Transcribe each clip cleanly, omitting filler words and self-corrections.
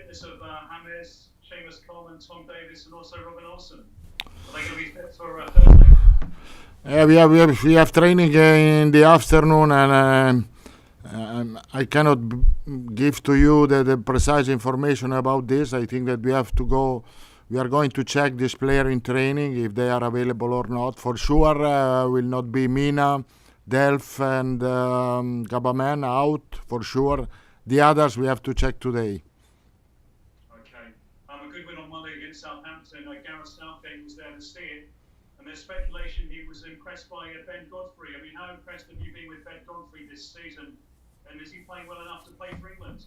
fitness of James, Seamus Coleman, Tom Davis, and also Robin Olsen? Are they going to be fit for Thursday? Yeah, we have training in the afternoon, and I cannot give to you the precise information about this. I think that we have to go. We are going to check this player in training if they are available or not. For sure, will not be Mina, Delph, and Gabaman out for sure. The others we have to check today. Okay. A good win on Monday against Southampton. Gareth Southgate was there to see it. And there's speculation he was impressed by Ben Godfrey. I mean, how impressed have you been with Ben Godfrey this season? And is he playing well enough to play for England?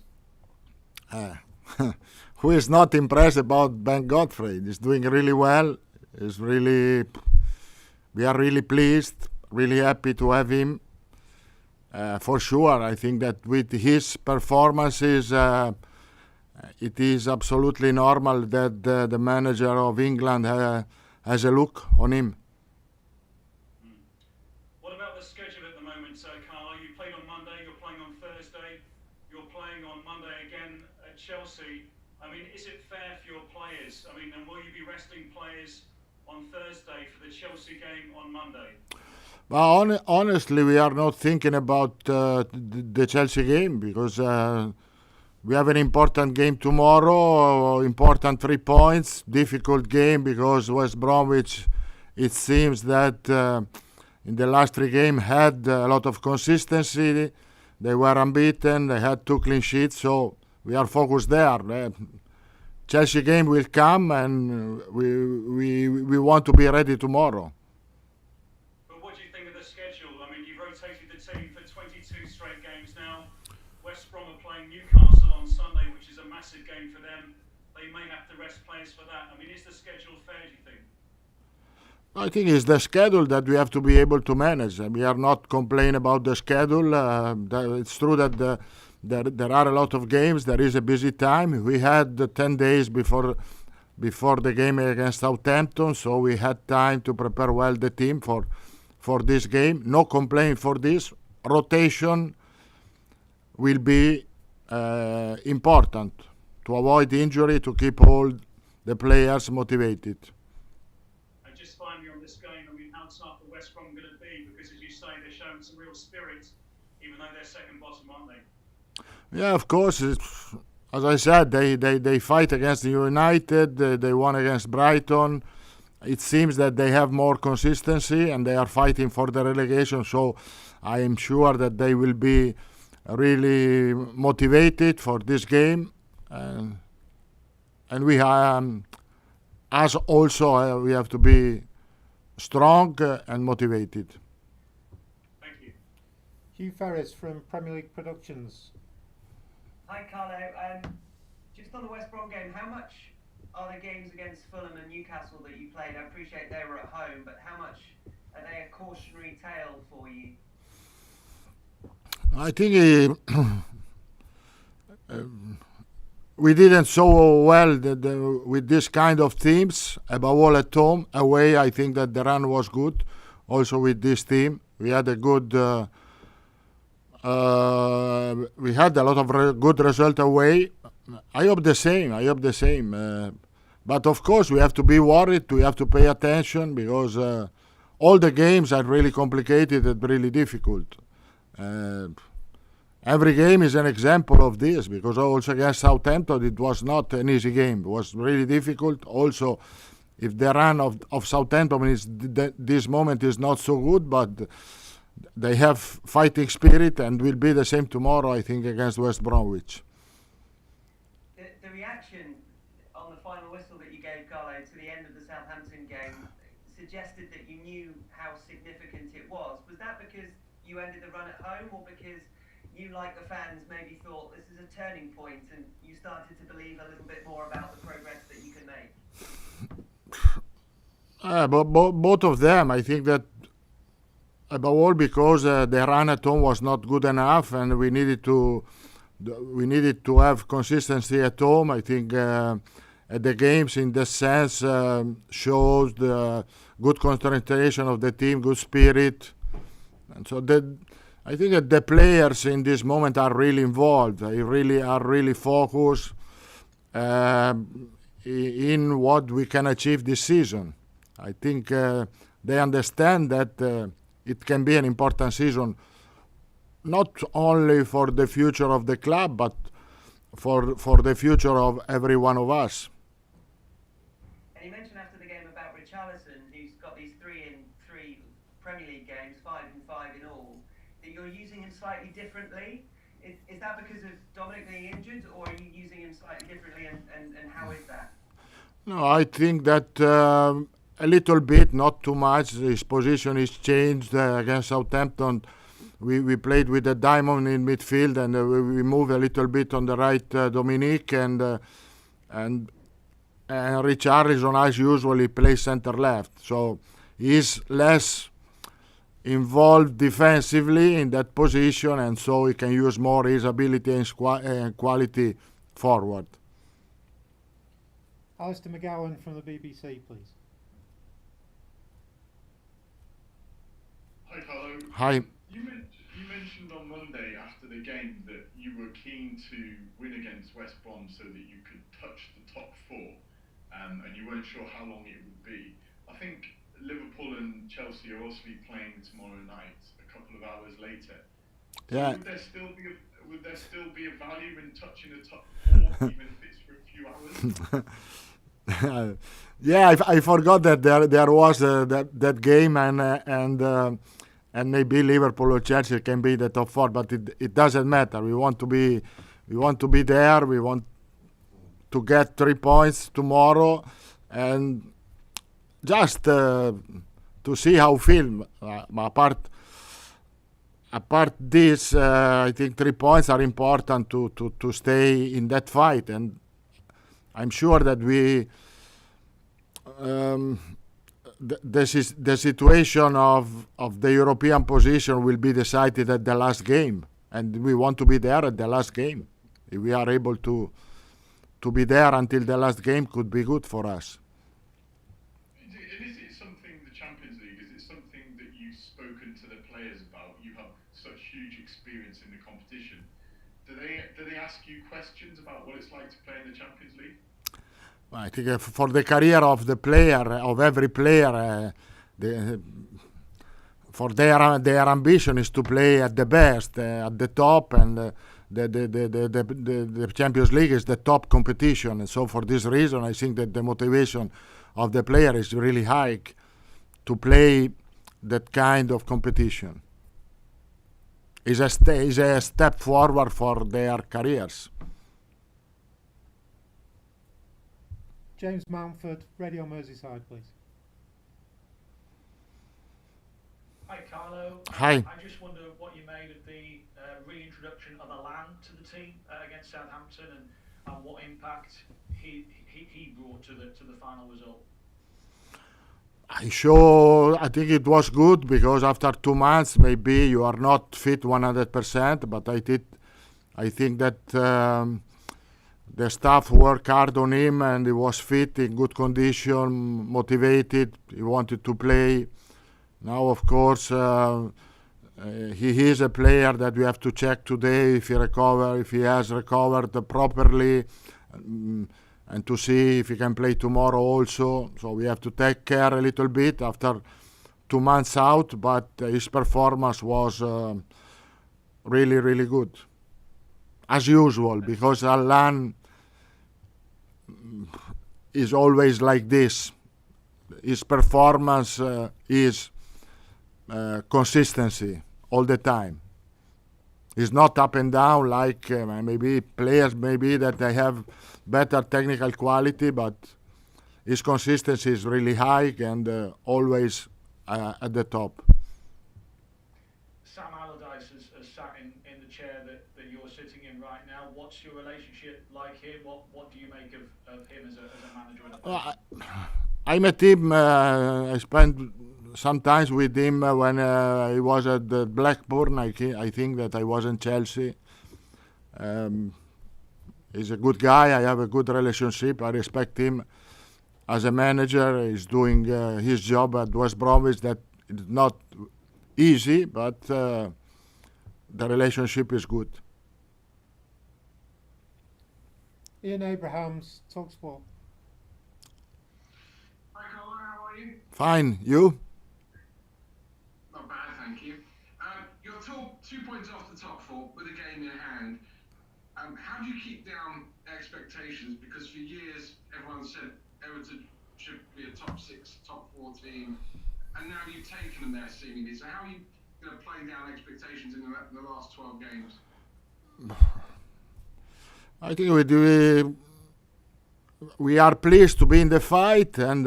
Who is not impressed about Ben Godfrey? He's doing really well. We are really pleased, really happy to have him. For sure, I think that with his performances, it is absolutely normal that the manager of England has a look on him. What about the schedule at the moment, Carlo? You played on Monday, you're playing on Thursday, you're playing on Monday again at Chelsea. I mean, is it fair for your players? I mean, and will you be resting players on Thursday for the Chelsea game on Monday? Well, honestly, we are not thinking about the Chelsea game because we have an important game tomorrow, important 3 points, difficult game because West Bromwich, it seems that in the last 3 games had a lot of consistency. They were unbeaten, they had 2 clean sheets, so we are focused there. Chelsea game will come and we want to be ready tomorrow. But what do you think of the schedule? I mean, you've rotated the team for 22 straight games now. West Brom are playing Newcastle on Sunday, which is a massive game for them. They may have to rest players for that. I mean, is the schedule fair, do you think? I think it's the schedule that we have to be able to manage. We are not complaining about the schedule. It's true that there are a lot of games. There is a busy time. We had 10 days before the game against Southampton, so we had time to prepare well the team for this game. No complaint for this. Rotation will be important to avoid injury, to keep all the players motivated. And just finally on this game, I mean, how tough are West Brom going to be? Because as you say, they're showing some real spirit, even though they're second bottom, aren't they? Yeah, of course. As I said, they fight against United. They won against Brighton. It seems that they have more consistency and they are fighting for the relegation. So I am sure that they will be really motivated for this game. And we as also we have to be strong and motivated. Thank you. Hugh Ferris from Premier League Productions. Hi Carlo, just on the West Brom game, how much are the games against Fulham and Newcastle that you played? I appreciate they were at home, but how much are they a cautionary tale for you? I think we didn't so well with this kind of teams, above all at home. Away, I think that the run was good. Also with this team, we had a good... we had a lot of good result away. I hope the same. But of course, we have to be worried. We have to pay attention because all the games are really complicated and really difficult. Every game is an example of this because also against Southampton, it was not an easy game. It was really difficult. Also, if the run of Southampton is this moment is not so good, but they have fighting spirit and will be the same tomorrow, I think, against West Bromwich. The reaction on the final whistle that you gave, Carlo, to the end of the Southampton game suggested that you knew how significant it was. Was that because you ended the run at home, or because you, like the fans, maybe thought this is a turning point and you started to believe a little bit more about the progress that you can make? Both of them. I think that above all because the run at home was not good enough and we needed to have consistency at home. I think the games in this sense shows the good concentration of the team, good spirit. And so I think that the players in this moment are really involved. They really are really focused. in what we can achieve this season. I think they understand that it can be an important season, not only for the future of the club, but for the future of every one of us. And you mentioned after the game about Richarlison, who's got these 3 in 3 Premier League games, 5 in 5 in all, that you're using him slightly differently. Is that because of Dominic being injured, or are you using him slightly differently, and how is that? No, I think that a little bit, not too much. His position is changed against Southampton. We played with a diamond in midfield, and we moved a little bit on the right, Dominic, and Richarlison, as usually, plays center left. So he's less involved defensively in that position, and so he can use more his ability and quality forward. Alistair McGowan from the BBC, please. Hi, Carlo. Hi. You mentioned on Monday after the game that you were keen to win against West Brom so that you could touch the top 4, and you weren't sure how long it would be. I think Liverpool and Chelsea are also playing tomorrow night, a couple of hours later. So Yeah. would there still be a value in touching the top 4, even if it's for a few hours? Yeah, I forgot that there was that game, and maybe Liverpool or Chelsea can be the top 4, but it doesn't matter. We want to be there. We want to get 3 points tomorrow, and just to see how feel. Apart this, I think 3 points are important to stay in that fight, and I'm sure that the situation of the European position will be decided at the last game, and we want to be there at the last game. If we are able to be there until the last game, could be good for us. Is it something, the Champions League, is it something that you've spoken to the players about? You have such huge experience in the competition. Do they ask you questions about what it's like to play in the Champions League? I think for the career of the player, of every player, for their ambition is to play at the best, at the top, and the Champions League is the top competition. And so for this reason, I think that the motivation of the player is really high to play that kind of competition. Is a step forward for their careers. James Mountford, Radio Merseyside, please. Hi, Carlo. Hi. I just wonder what you made of the reintroduction of Alan to the team against Southampton, and what impact he brought to the final result. I think it was good, because after 2 months maybe you are not fit 100%, but I think that the staff worked hard on him, and he was fit, in good condition, motivated. He wanted to play. Now, of course, he is a player that we have to check today if he has recovered properly, and to see if he can play tomorrow also. So we have to take care a little bit after 2 months out, but his performance was really, really good. As usual, because Alan is always like this. His performance is consistency all the time. It's not up and down like maybe players that they have better technical quality, but his consistency is really high and always at the top. Sam Allardyce has sat in the chair that you're sitting in right now. What's your relationship like here? What do you make of him as a manager? I met him. I spent some time with him when he was at the Blackburn. I think that I was in Chelsea. He's a good guy. I have a good relationship. I respect him as a manager. He's doing his job at West Bromwich. That it's not easy, but the relationship is good. Ian Abrahams, Talksport. Hi Carlo, how are you? Fine, you? Not bad, thank you. You're 2 points off the top four with a game in hand. How do you keep down expectations? Because for years everyone said Everton should be a top 6, top 4 team, and now you've taken them there seemingly. So how are you going to play down expectations in the last 12 games? I think we are pleased to be in the fight, and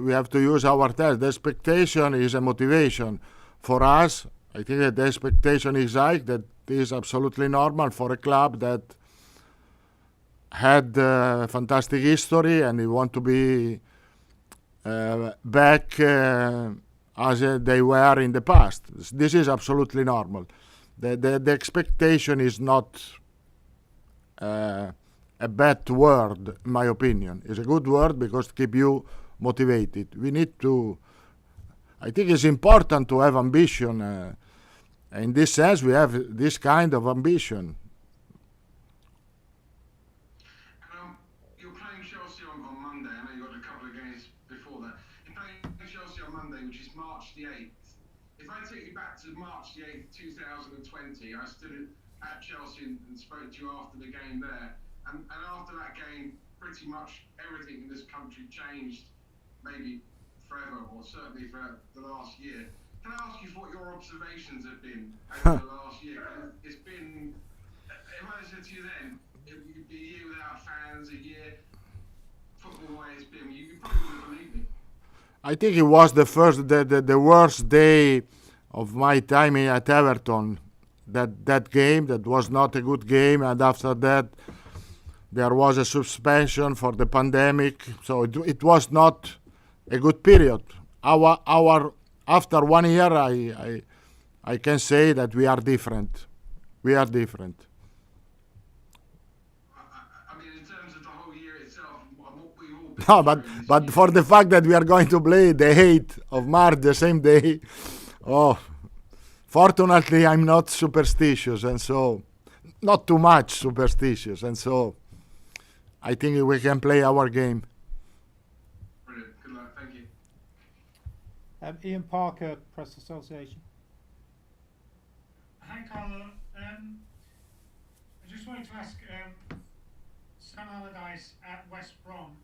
we have to use our test. The expectation is a motivation for us. I think that the expectation is high. That is absolutely normal for a club that had fantastic history, and we want to be back as they were in the past. This is absolutely normal. The expectation is not a bad word, in my opinion. It's a good word because it keeps you motivated. We need to. I think it's important to have ambition. In this sense, we have this kind of ambition. You're playing Chelsea on Monday. I know you've got a couple of games before that. You're playing Chelsea on Monday, which is March the 8th. If I take you back to March the 8th, 2020, I stood at Chelsea and spoke to you after the game there. And after that game, pretty much everything in this country changed, maybe forever, or certainly for the last year. Can I ask you what your observations have been over the last year? It's been, if I said to you then, it would be a year without fans, a year, football the way it's been, you probably wouldn't believe me. I think it was the worst day of my time at Everton. That game, that was not a good game, and after that there was a suspension for the pandemic, so it was not a good period. After 1 year, I can say that we are different. We are different. I mean, in terms of the whole year itself, what we've all been No, through but this for year- the fact that we are going to play the 8th of March, the same day, fortunately I'm not superstitious, and so not too much superstitious, and so I think we can play our game. Brilliant. Good luck. Thank you. Ian Parker, Press Association. Hi, Carlo. I just wanted to ask Sam Allardyce at West Brom.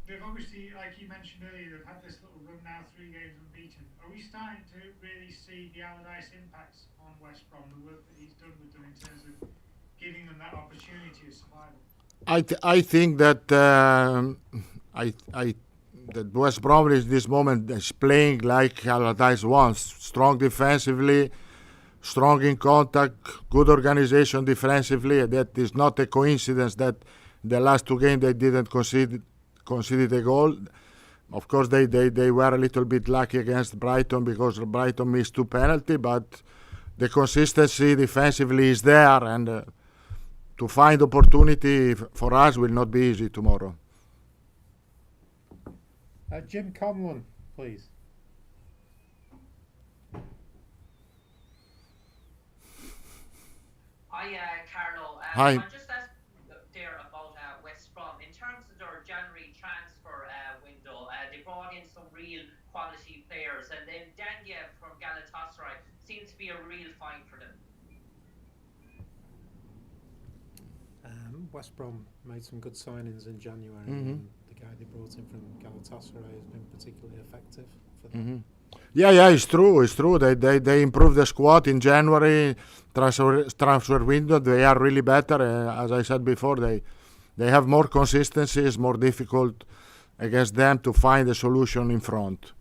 They've obviously, like you mentioned earlier, they've had this little run now, 3 games unbeaten. Are we starting to really see the Allardyce impacts on West Brom, the work that he's done with them in terms of giving them that opportunity of survival? I think that that West Bromwich at this moment is playing like Allardyce wants, strong defensively, strong in contact, good organization defensively. That is not a coincidence that the last 2 games they didn't concede a goal. Of course, they were a little bit lucky against Brighton because Brighton missed 2 penalties, but the consistency defensively is there, and to find opportunity for us will not be easy tomorrow. Jim Conlon, please. Hi, Carlo. Hi. I'm just asking there about West Brom. In terms of their January transfer window, they brought in some real quality players, and then Danya from Galatasaray seems to be a real find for them. West Brom made some good signings in January. Mhm. And the guy they brought in from Galatasaray has been particularly effective for them. Yeah, it's true. They improved the squad in January transfer window. They are really better. As I said before, they have more consistency. It's more difficult against them to find a solution in front.